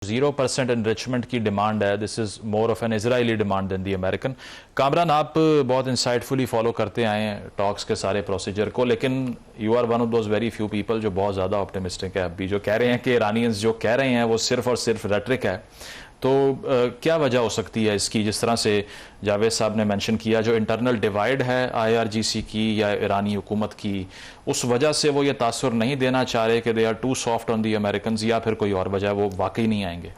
0% enrichment की demand है, this is more of an Israeli demand than the American. Kamran, आप बहुत इंसाइटफुली फॉलो करते आए हैं टॉक्स के सारे प्रोसीजर को, लेकिन you are one of those very few people जो बहुत ज़्यादा ऑप्टिमिस्टिक है अभी, जो कह रहे हैं कि ईरानियंस जो कह रहे हैं वो सिर्फ और सिर्फ रेटरिक है। तो क्या वजह हो सकती है इसकी, जिस तरह से जावेद साहब ने मेंशन किया, जो इंटरनल डिवाइड है IRGC की या ईरानी हुकूमत की, उस वजह से वो ये तासुर नहीं देना चाह रहे कि they are too soft on the American, या फिर कोई और वजह, वो वाकई नहीं आएंगे?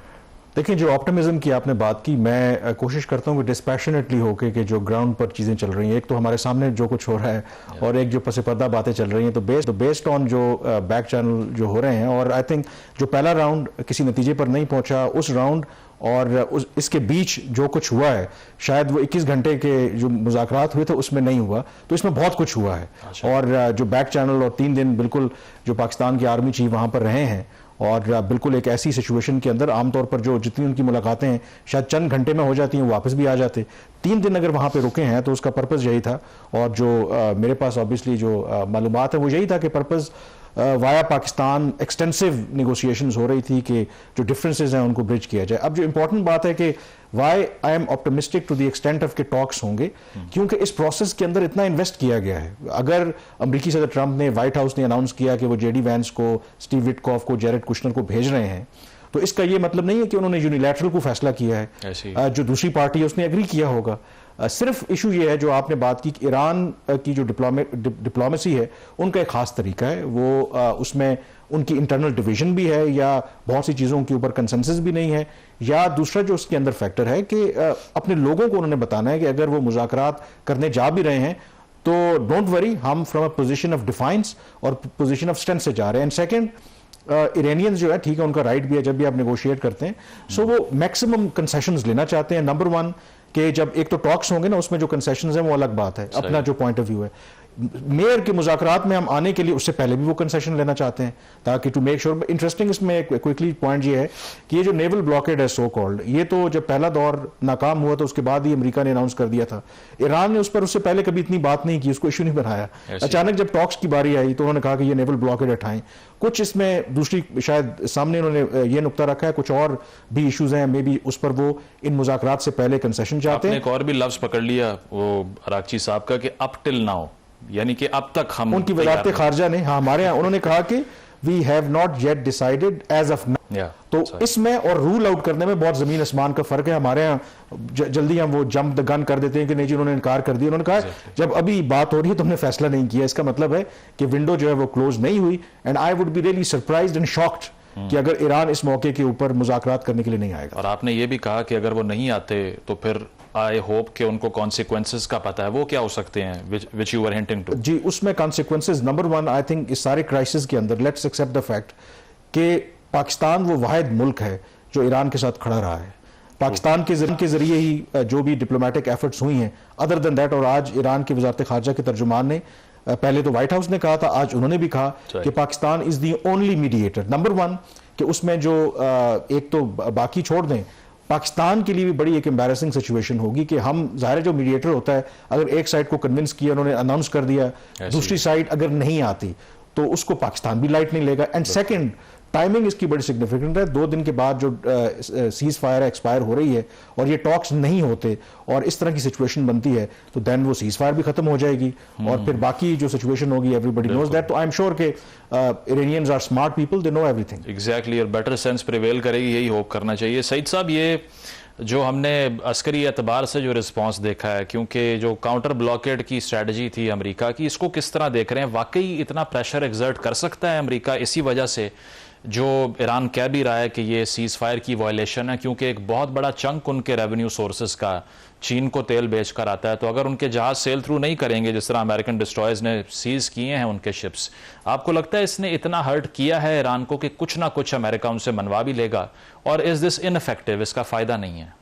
देखिए, जो ऑप्टिमिज्म की आपने बात की, मैं कोशिश करता हूँ कि डिस्पैशनेटली होके कि जो ग्राउंड पर चीज़ें चल रही हैं, एक तो हमारे सामने जो कुछ हो रहा है और एक जो पसे पर्दा बातें चल रही हैं, तो बेस्ड ऑन जो बैक चैनल जो हो रहे हैं, और आई थिंक जो पहला राउंड किसी नतीजे पर नहीं पहुंचा, उस राउंड और इसके बीच जो कुछ हुआ है, शायद वो 21 घंटे के जो मुज़ाकरात हुए थे उसमें नहीं हुआ, तो इसमें बहुत कुछ हुआ है। और जो बैक चैनल और 3 दिन बिल्कुल जो पाकिस्तान के आर्मी चीफ वहाँ पर रहे हैं, और बिल्कुल एक ऐसी सिचुएशन के अंदर आमतौर पर जो जितनी उनकी मुलाकातें हैं शायद चंद घंटे में हो जाती हैं, वापस भी आ जाते। 3 दिन अगर वहाँ पे रुके हैं तो उसका पर्पज़ यही था, और जो मेरे पास ऑब्वियसली जो मालूमात है वो यही था कि purpose via Pakistan extensive negotiations हो रही थी कि जो डिफरेंसेस हैं उनको ब्रिज किया जाए। अब जो इंपॉर्टेंट बात है कि why I am optimistic to the extent of के टॉक्स होंगे, क्योंकि इस प्रोसेस के अंदर इतना इन्वेस्ट किया गया है। अगर अमरीकी सदर ट्रंप ने, व्हाइट हाउस ने अनाउंस किया कि वो जेडी वैंस को, स्टीव विटकॉफ को, जेरेड कुशनर को भेज रहे हैं, तो इसका ये मतलब नहीं है कि उन्होंने यूनिलैटरल को फैसला किया है। जो दूसरी पार्टी है उसने एग्री किया होगा। सिर्फ इशू ये है जो आपने बात की कि ईरान की जो डिप्लोमेसी है उनका एक खास तरीका है, वो उसमें उनकी इंटरनल डिवीजन भी है, या बहुत सी चीज़ों के ऊपर कंसेंसस भी नहीं है, या दूसरा जो उसके अंदर फैक्टर है कि अपने लोगों को उन्होंने बताना है कि अगर वो मुज़ाकरात करने जा भी रहे हैं तो डोंट वरी, हम from a position of defines और पोजीशन ऑफ स्ट्रेंथ से जा रहे हैं। एंड सेकेंड, इरानियंस जो है, ठीक है, उनका राइट भी है जब भी आप नेगोशिएट करते हैं, सो वो मैक्सिमम कंसेशंस लेना चाहते हैं। नंबर 1 कि जब एक तो टॉक्स होंगे ना, उसमें जो कंसेशंस हैं वो अलग बात है, अपना जो पॉइंट ऑफ व्यू है। मेयर के मुज़ाकरात में हम आने के लिए उससे पहले भी वो कंसेशन लेना चाहते हैं, ताकि टू मेक श्योर। इंटरेस्टिंग इसमें क्विकली पॉइंट ये है कि ये जो नेवल ब्लॉकेड है सो कॉल्ड, ये तो जब पहला दौर नाकाम हुआ तो उसके बाद ही अमेरिका ने अनाउंस कर दिया था। ईरान ने उस पर उससे पहले कभी इतनी बात नहीं की, उसको इशू नहीं बनाया। अचानक जब टॉक्स की बारी आई तो उन्होंने कहा कि ये नेवल ब्लॉकेड हटाएं। कुछ इसमें दूसरी शायद सामने उन्होंने ये नुक्ता रखा है, कुछ और भी इश्यूज हैं, मे बी उस पर वो इन मुज़ाकरात से पहले कंसेशन चाहते हैं। एक और भी लफ्ज पकड़ लिया वो अरागची साहब का कि अप टिल नाउ, यानी कि अब तक हम, उनकी वज़ारत खारजा ने, हाँ, हमारे यहाँ उन्होंने कहा कि we have not yet decided as of now. तो इसमें और रूल आउट करने में बहुत जमीन आसमान का फर्क है। हमारे यहाँ जल्दी हम वो जंप द गन कर देते हैं कि नहीं जी उन्होंने इनकार कर दिया। उन्होंने कहा जब अभी बात हो रही है तो हमने फैसला नहीं किया, इसका मतलब है कि विंडो जो है वो क्लोज नहीं हुई। And I would be really surprised and shocked कि अगर ईरान इस मौके के ऊपर मुज़ाकरात करने के लिए नहीं आएगा। और आपने ये भी कहा कि अगर वो नहीं आते तो फिर आई होप कि उनको कॉन्सिक्वेंसेस का पता है, वो क्या हो सकते हैं, which you were hinting to? जी, उसमें कॉन्सिक्वेंसेस नंबर 1, आई थिंक इस सारे क्राइसिस के अंदर लेट्स एक्सेप्ट द फैक्ट कि पाकिस्तान वो वाहिद मुल्क है जो ईरान के साथ खड़ा रहा है। पाकिस्तान के जरिए ही जो भी डिप्लोमेटिक एफर्ट्स हुई हैं, अदर देन दैट, और आज ईरान की वज़ारत खारजा के तर्जुमान ने, पहले तो व्हाइट हाउस ने कहा था, आज उन्होंने भी कहा कि Pakistan is the only mediator. Number 1 कि उसमें जो एक तो बाकी छोड़ दें, पाकिस्तान के लिए भी बड़ी एक एम्बैरेसिंग सिचुएशन होगी कि हम, ज़ाहिर जो मीडिएटर होता है, अगर एक साइड को कन्विंस किया, उन्होंने अनाउंस कर दिया, दूसरी साइड अगर नहीं आती तो उसको पाकिस्तान भी लाइट नहीं लेगा। एंड सेकंड, टाइमिंग इसकी बड़ी सिग्निफिकेंट है। 2 दिन के बाद जो सीज फायर एक्सपायर हो रही है और ये टॉक्स नहीं होते और इस तरह की सिचुएशन बनती है, तो देन वो सीज फायर भी खत्म हो जाएगी और फिर बाकी जो सिचुएशन होगी एवरीबडी नोज दैट। तो आई एम श्योर के Iranians are smart people, they know everything. Exactly, और बेटर सेंस प्रिवेल करेगी, यही होप करना चाहिए। सईद साहब, ये जो हमने अस्करी एतबार से जो रिस्पांस देखा है, क्योंकि जो काउंटर ब्लॉकेड की स्ट्रेटजी थी अमेरिका की, इसको किस तरह देख रहे हैं? वाकई इतना प्रेशर एक्सर्ट कर सकता है अमेरिका इसी वजह से, जो ईरान कह भी रहा है कि ये सीज़ फायर की वायलेशन है, क्योंकि एक बहुत बड़ा चंक उनके रेवेन्यू सोर्सेज का चीन को तेल बेच कर आता है। तो अगर उनके जहाज सेल थ्रू नहीं करेंगे, जिस तरह अमेरिकन डिस्ट्रॉयर्स ने सीज किए हैं उनके शिप्स, आपको लगता है इसने इतना हर्ट किया है ईरान को कि कुछ ना कुछ अमेरिका उनसे मनवा भी लेगा? और इज दिस इनइफेक्टिव, इसका फायदा नहीं है?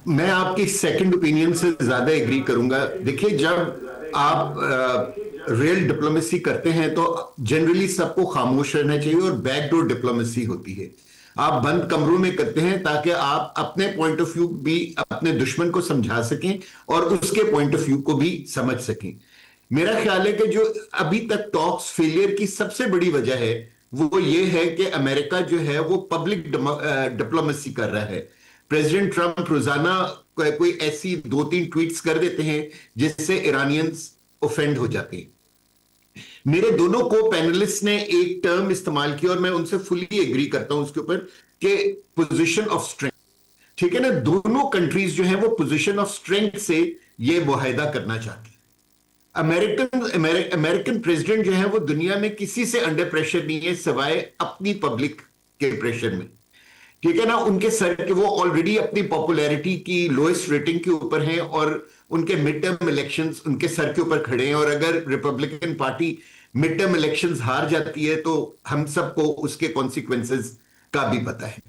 मैं आपकी सेकंड ओपिनियन से ज्यादा एग्री करूंगा। देखिए, जब आप रियल डिप्लोमेसी करते हैं तो जनरली सबको खामोश रहना चाहिए और बैकडोर डिप्लोमेसी होती है। आप बंद कमरों में करते हैं ताकि आप अपने पॉइंट ऑफ व्यू भी अपने दुश्मन को समझा सकें और उसके पॉइंट ऑफ व्यू को भी समझ सकें। मेरा ख्याल है कि जो अभी तक टॉक्स फेलियर की सबसे बड़ी वजह है वो ये है कि अमेरिका जो है वो पब्लिक डिप्लोमेसी कर रहा है। प्रेसिडेंट ट्रंप रोजाना कोई ऐसी 2-3 ट्वीट्स कर देते हैं जिससे ईरानियंस ऑफेंड हो जाते हैं। मेरे दोनों को पैनलिस्ट ने एक टर्म इस्तेमाल किया और मैं उनसे फुली एग्री करता हूं उसके ऊपर कि पोजीशन ऑफ स्ट्रेंथ। ठीक है ना, दोनों कंट्रीज जो हैं वो पोजीशन ऑफ स्ट्रेंथ से ये मुआहिदा करना चाहती हैं। अमेरिकन प्रेसिडेंट जो है वो दुनिया में किसी से अंडर प्रेशर नहीं है सिवाय अपनी पब्लिक के प्रेशर में। ठीक है ना, उनके सर के वो ऑलरेडी अपनी पॉपुलैरिटी की लोएस्ट रेटिंग के ऊपर हैं और उनके मिड टर्म इलेक्शंस उनके सर के ऊपर खड़े हैं। और अगर Republican party mid term elections हार जाती है तो हम सबको उसके कॉन्सिक्वेंसेस का भी पता है।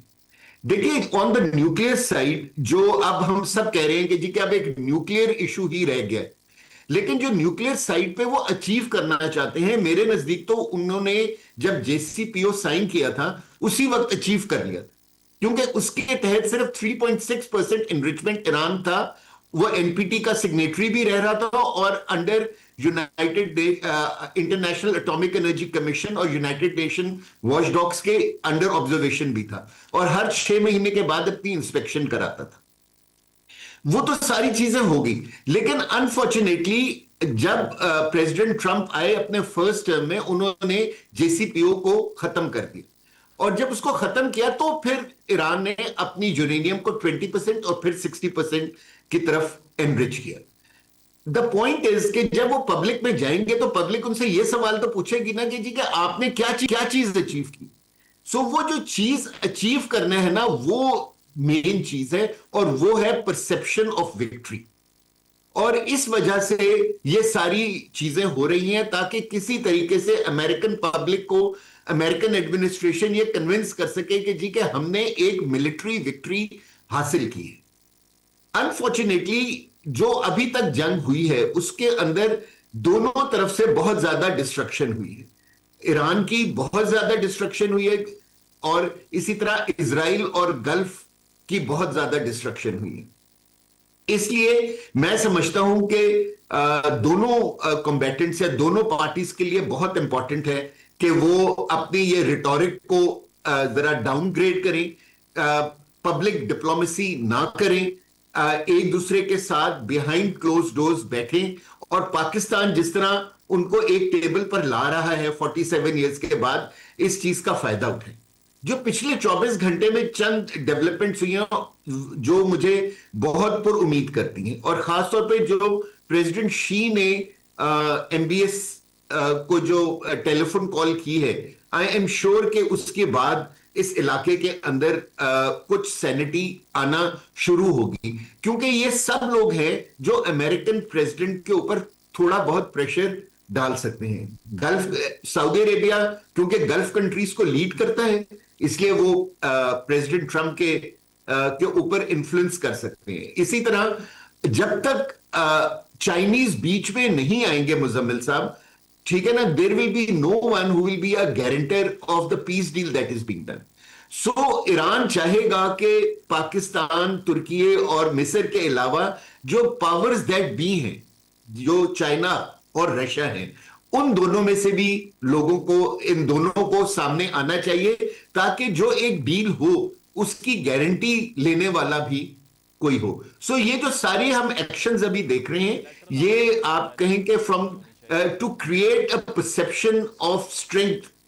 देखिए, ऑन द न्यूक्लियर साइड जो अब हम सब कह रहे हैं कि जी कि अब एक न्यूक्लियर इशू ही रह गया है, लेकिन जो न्यूक्लियर साइड पे वो अचीव करना चाहते हैं, मेरे नजदीक तो उन्होंने जब JCPO साइन किया था उसी वक्त अचीव कर लिया था, क्योंकि उसके तहत सिर्फ 3.6% इनरिचमेंट ईरान था। वो NPT का सिग्नेटरी भी रह रहा था और under United international atomic energy commission और यूनाइटेड नेशन वॉचडॉग्स के अंडर ऑब्जर्वेशन भी था और हर 6 महीने के बाद अपनी इंस्पेक्शन कराता था। वो तो सारी चीजें हो गई, लेकिन अनफॉर्चुनेटली जब प्रेसिडेंट ट्रंप आए अपने फर्स्ट टर्म में, उन्होंने JCPO को खत्म कर दिया और जब उसको खत्म किया तो फिर ईरान ने अपनी यूरेनियम को 20% और फिर 60% की तरफ एनरिच किया। द पॉइंट इज कि जब वो पब्लिक में जाएंगे तो पब्लिक उनसे ये सवाल तो पूछेगी ना कि जी कि आपने क्या चीज अचीव की। सो वो जो चीज अचीव करना है ना, वो मेन चीज है और वो है परसेप्शन ऑफ विक्ट्री। और इस वजह से ये सारी चीजें हो रही हैं ताकि किसी तरीके से अमेरिकन पब्लिक को, अमेरिकन एडमिनिस्ट्रेशन ये कन्विंस कर सके कि जी कि हमने एक मिलिट्री विक्ट्री हासिल की है। अनफॉर्चुनेटली जो अभी तक जंग हुई है उसके अंदर दोनों तरफ से बहुत ज्यादा डिस्ट्रक्शन हुई है। ईरान की बहुत ज्यादा डिस्ट्रक्शन हुई है और इसी तरह इजराइल और गल्फ की बहुत ज्यादा डिस्ट्रक्शन हुई है। इसलिए मैं समझता हूं कि दोनों कॉम्बैटेंट्स या दोनों पार्टीज के लिए बहुत इंपॉर्टेंट है कि वो अपनी ये रिटोरिक को जरा डाउनग्रेड करें, पब्लिक डिप्लोमेसी ना करें, एक दूसरे के साथ बिहाइंड क्लोज डोर्स बैठें और पाकिस्तान जिस तरह उनको एक टेबल पर ला रहा है 47 इयर्स के बाद, इस चीज का फायदा उठाएं। जो पिछले 24 घंटे में चंद डेवलपमेंट्स हुई हैं जो मुझे बहुत पुर उम्मीद करती हैं, और खासतौर पे जो प्रेसिडेंट शी ने MBS को जो टेलीफोन कॉल की है, आई एम श्योर कि उसके बाद इस इलाके के अंदर कुछ सैनिटी आना शुरू होगी, क्योंकि ये सब लोग हैं जो अमेरिकन प्रेसिडेंट के ऊपर थोड़ा बहुत प्रेशर डाल सकते हैं। गल्फ सऊदी अरेबिया क्योंकि गल्फ कंट्रीज को लीड करता है, इसलिए वो प्रेसिडेंट ट्रंप के ऊपर इन्फ्लुएंस कर सकते हैं। इसी तरह जब तक चाइनीज बीच में नहीं आएंगे मुजम्मिल साहब, ठीक है ना, there will be no one who will be a guarantor of the peace deal that is being done. So Iran चाहेगा कि पाकिस्तान, तुर्की और मिस्र के अलावा जो पावर्स दैट बी हैं, जो चाइना और रशिया हैं, उन दोनों में से भी लोगों को, इन दोनों को सामने आना चाहिए ताकि जो एक डील हो उसकी गारंटी लेने वाला भी कोई हो। सो ये जो सारे हम एक्शंस अभी देख रहे हैं, ये आप कहें कि from to create a perception of strength